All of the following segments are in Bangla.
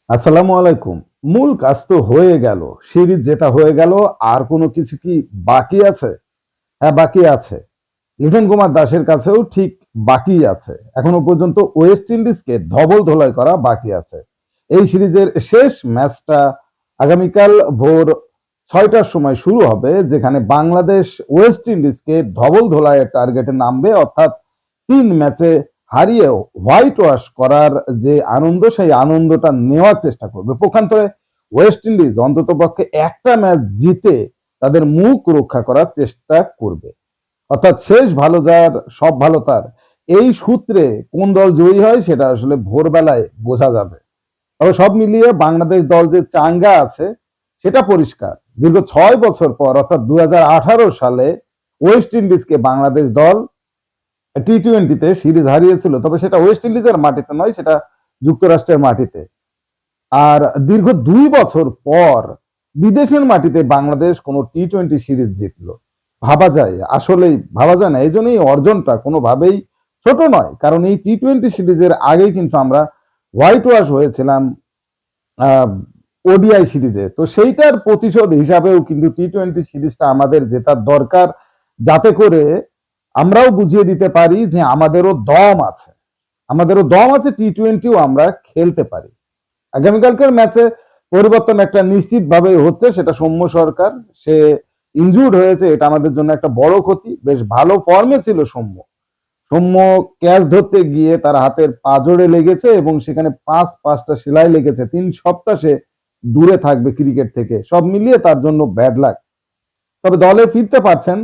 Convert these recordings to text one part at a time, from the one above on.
আসসালামু আলাইকুম। মূল কাজ তো হয়ে গেল। সিরিজ জেতা হয়ে গেল। আর কোনো কিছু কি বাকি আছে? হ্যাঁ, বাকি আছে। লিটন কুমার দাসের কাছেও ঠিক বাকি আছে। এখনো পর্যন্ত ওয়েস্ট ইন্ডিজকে ধবল ধোলাই করা বাকি আছে। এই সিরিজের শেষ ম্যাচটা আগামীকাল ভোর ৬টার সময় শুরু হবে, যেখানে বাংলাদেশ ওয়েস্ট ইন্ডিজকে ধবল ধোলাইয়ের টার্গেটে নামবে, অর্থাৎ ৩ ম্যাচে হারিয়েও হোয়াইট ওয়াশ করার যে আনন্দ, সেই আনন্দটা নেওয়ার চেষ্টা করবে। পক্ষান্তরে ওয়েস্ট ইন্ডিজ অন্ততপক্ষে একটা ম্যাচ জিতে তাদের মুখ রক্ষা করার চেষ্টা করবে। অর্থাৎ শেষ ভালো যার সব ভালো তার, এই সূত্রে কোন দল জয়ী হয় সেটা আসলে ভোরবেলায় বোঝা যাবে। তবে সব মিলিয়ে বাংলাদেশ দল যে চাঙ্গা আছে সেটা পরিষ্কার। দীর্ঘ ৬ বছর পর, অর্থাৎ ২০১৮ সালে ওয়েস্ট ইন্ডিজকে বাংলাদেশ দল টি-টোয়েন্টিতে সিরিজ হারিয়েছিল, তবে সেটা ওয়েস্ট ইন্ডিজের মাটিতে নয়, সেটা যুক্তরাষ্ট্রের মাটিতে। আর দীর্ঘ ২ বছর পর বিদেশের মাটিতে বাংলাদেশ কোনো টি-টোয়েন্টি সিরিজ জিতলো। ভাবা যায়, আসলেই ভাবা যায় না। এই জন্য এই অর্জনটা কোনোভাবেই ছোট নয়, কারণ এই টি-টোয়েন্টি সিরিজের আগেই কিন্তু আমরা হোয়াইট ওয়াশ হয়েছিলাম ওডিআই সিরিজে। তো সেইটার প্রতিশোধ হিসাবেও কিন্তু টি-টোয়েন্টি সিরিজটা আমাদের জেতার দরকার, যাতে করে আমরাও বুঝিয়ে দিতে পারি যে আমাদেরও দম আছে। আমাদেরও দম আছে, টি-টোয়েন্টিও আমরা খেলতে পারি। আগামীকালকের ম্যাচে পরিবর্তন একটা নিশ্চিতভাবে হচ্ছে, সেটা সৌম্য সরকার। সে ইনজুর্ড হয়েছে, এটা আমাদের জন্য একটা বড় ক্ষতি। বেশ ভালো ফর্মে ছিল সৌম্য। সৌম্য ক্যাচ ধরতে গিয়ে তার হাতের পাঁজরে লেগেছে এবং সেখানে পাঁচটা সেলাই লেগেছে। ৩ সপ্তাহ সে দূরে থাকবে ক্রিকেট থেকে। সব মিলিয়ে তার জন্য ব্যাড লাক। তবে দলে ফিরতে পারছেন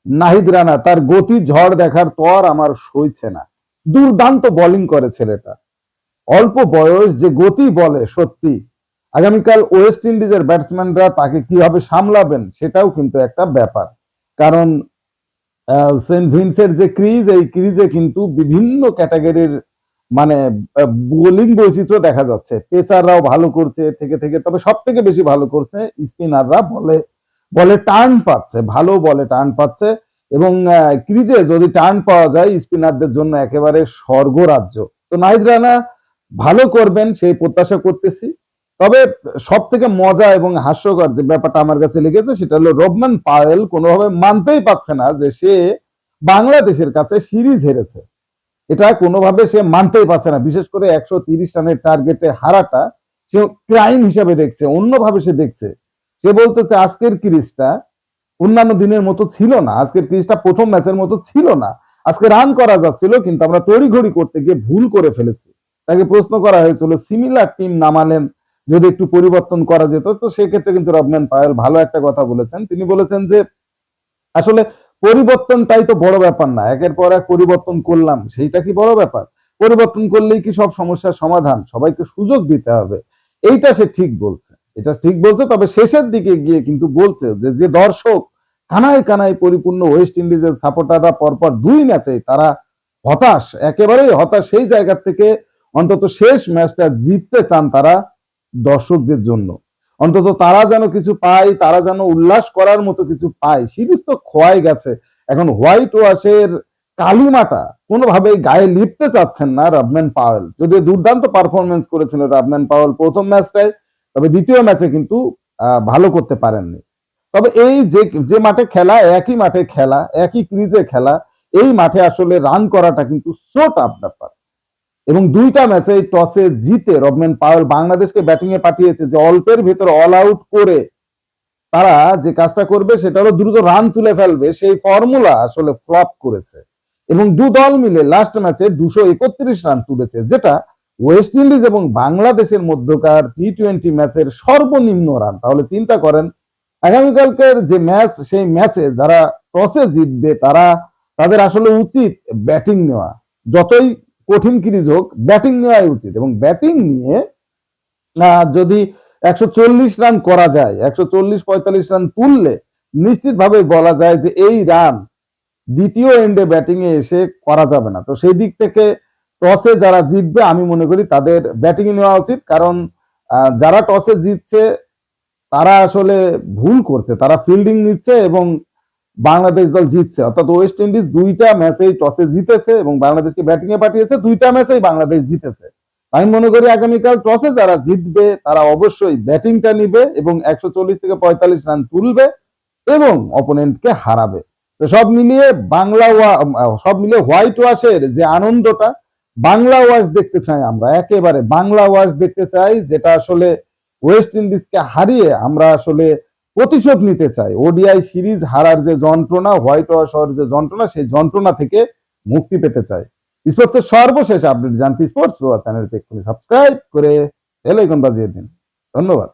নাহিদ রানা। তার গতির ঝড় দেখার পর আমার সইছে না। দুর্দান্ত বোলিং করে ছেলেটা। অল্প বয়স, যে গতি বলে সত্যি। আগামীকাল ওয়েস্ট ইন্ডিজের ব্যাটসম্যানরা তাকে কিভাবে সামলাবেন সেটাও কিন্তু একটা ব্যাপার। কারণ সেন্ট ভিনসের যে ক্রিজ, এই ক্রিজে কিন্তু বিভিন্ন ক্যাটাগরির মানে বোলিং বৈচিত্র্য দেখা যাচ্ছে। পেসাররাও ভালো করছে থেকে থেকে, তবে সব থেকে বেশি ভালো করছে স্পিনাররা। বলে বলে টার্ন পাচ্ছে, ভালো বলে টার্ন পাচ্ছে। এবং ক্রিজে যদি টার্ন পাওয়া যায় স্পিনারদের জন্য একেবারে স্বর্গরাজ্য। তো নাহিদ রানা ভালো করবেন সেই প্রত্যাশা করতেছি। তবে সব থেকে মজা এবং হাস্যকর যে ব্যাপারটা আমার কাছে লেগেছে, সেটা হলো রবমান পাওয়েল কোনোভাবে মানতেই পারছে না যে সে বাংলাদেশের কাছে সিরিজ হেরেছে। এটা কোনোভাবে সে মানতেই পারছে না। বিশেষ করে ১৩০ রানের টার্গেটে হারাটা সে ক্রাইম হিসাবে দেখছে, অন্যভাবে সে দেখছে। সে বলতেছে আজকের ক্রিজটা অন্যান্য দিনের মতো ছিল না, আজকের ক্রিজটা প্রথম ম্যাচের মতো ছিল না। আজকে রান করা যাচ্ছিল, কিন্তু আমরা তড়িঘড়ি করতে গিয়ে ভুল করে ফেলেছি। তাকে প্রশ্ন করা হয়েছিল সিমিলার টিম নামালেন, যদি একটু পরিবর্তন করা যেত। তো সেক্ষেত্রে কিন্তু রবমান পায়েল ভালো একটা কথা বলেছেন। তিনি বলেছেন যে আসলে পরিবর্তনটাই তো বড় ব্যাপার না, একের পর এক পরিবর্তন করলাম সেইটা কি বড় ব্যাপার? পরিবর্তন করলেই কি সব সমস্যার সমাধান? সবাইকে সুযোগ দিতে হবে। এইটা সে ঠিক বলছে, এটা ঠিক বলছে। তবে শেষের দিকে গিয়ে কিন্তু বলছে যে যে দর্শক কানায় কানায় পরিপূর্ণ ওয়েস্ট ইন্ডিজের সাপোর্টাররা পরপর ২ ম্যাচে তারা হতাশ, একেবারেই হতাশ। সেই জায়গা থেকে অন্তত শেষ ম্যাচটা জিততে চান তারা দর্শকদের জন্য। অন্তত তারা যেন কিছু পায়, তারা যেন উল্লাস করার মতো কিছু পায়। সিরিজ তো খোয়াই গেছে। এখন হোয়াইট ওয়াশের কালিমাটা কোনোভাবেই গায়ে লিপতে চাচ্ছেন না রবমান পাওয়েল। যদিও দুর্দান্ত পারফরমেন্স করেছিল রবমান পাওয়েল প্রথম ম্যাচটায়, তবে দ্বিতীয় ম্যাচে কিন্তু ভালো করতে পারেননি। তবে এই যে যে মাঠে খেলা, একই মাঠে খেলা, একই ক্রিজে খেলা, এই মাঠে আসলে রান করাটা কিন্তু সো টাফ ব্যাপার। এবং ২টা ম্যাচে টসে জিতে রবমান পাওয়েল বাংলাদেশকে ব্যাটিং এ পাঠিয়েছে, যে অল্পের ভেতর অল আউট করে তারা যে কাজটা করবে সেটা হলো দ্রুত রান তুলে ফেলবে, সেই ফর্মুলা আসলে ফ্লপ করেছে। এবং দু দল মিলে লাস্ট ম্যাচে ২৩১ রান তুলেছে, যেটা ওয়েস্ট ইন্ডিজ এবং বাংলাদেশের মধ্যকার টি-টোয়েন্টি ম্যাচের সর্বনিম্ন রান। তাহলে চিন্তা করেন আগামীকালকের যে ম্যাচ, সেই ম্যাচে যারা টসে জিতবে তাদের আসলে উচিত ব্যাটিং নেওয়া। যতই কঠিন ক্রিজ হোক, ব্যাটিং নেওয়াই উচিত। এবং ব্যাটিং নিয়ে যদি ১৪০ রান করা যায়, ১৪০-৪৫ রান তুললে নিশ্চিতভাবে বলা যায় যে এই রান দ্বিতীয় এন্ডে ব্যাটিং এ এসে করা যাবে না। তো সেই দিক থেকে টসে যারা জিতবে আমি মনে করি তাদের ব্যাটিং নেওয়া উচিত। কারণ যারা টসে জিতছে তারা আসলে ভুল করছে, তারা ফিল্ডিং নিচ্ছে এবং বাংলাদেশ দল জিতছে। অর্থাৎ ওয়েস্ট ইন্ডিজ ২টা ম্যাচেই টসে জিতেছে এবং বাংলাদেশকে ব্যাটিং এ পাঠিয়েছে, ২টা ম্যাচেই বাংলাদেশ জিতেছে। আমি মনে করি আগামীকাল টসে যারা জিতবে তারা অবশ্যই ব্যাটিংটা নিবে এবং 140 থেকে 45 রান তুলবে এবং অপোনেন্টকে হারাবে। তো সব মিলিয়ে সব মিলিয়ে হোয়াইট ওয়াশের যে আনন্দটা, বাংলা ওয়াশ দেখতে চাই আমরা, একেবারে বাংলা ওয়াশ দেখতে চাই, যেটা আসলে ওয়েস্ট ইন্ডিজকে হারিয়ে আমরা আসলে প্রতিশোধ নিতে চাই। ওডিআই সিরিজ হারার যে যন্ত্রণা, হোয়াইট ওয়াশ হওয়ার যে যন্ত্রণা, সেই যন্ত্রণা থেকে মুক্তি পেতে চাই। স্পোর্টসের সর্বশেষ আপডেট জানতে স্পোর্টস চ্যানেলটি এক্ষুনি সাবস্ক্রাইব করে বেল আইকন বাজিয়ে দিন। ধন্যবাদ।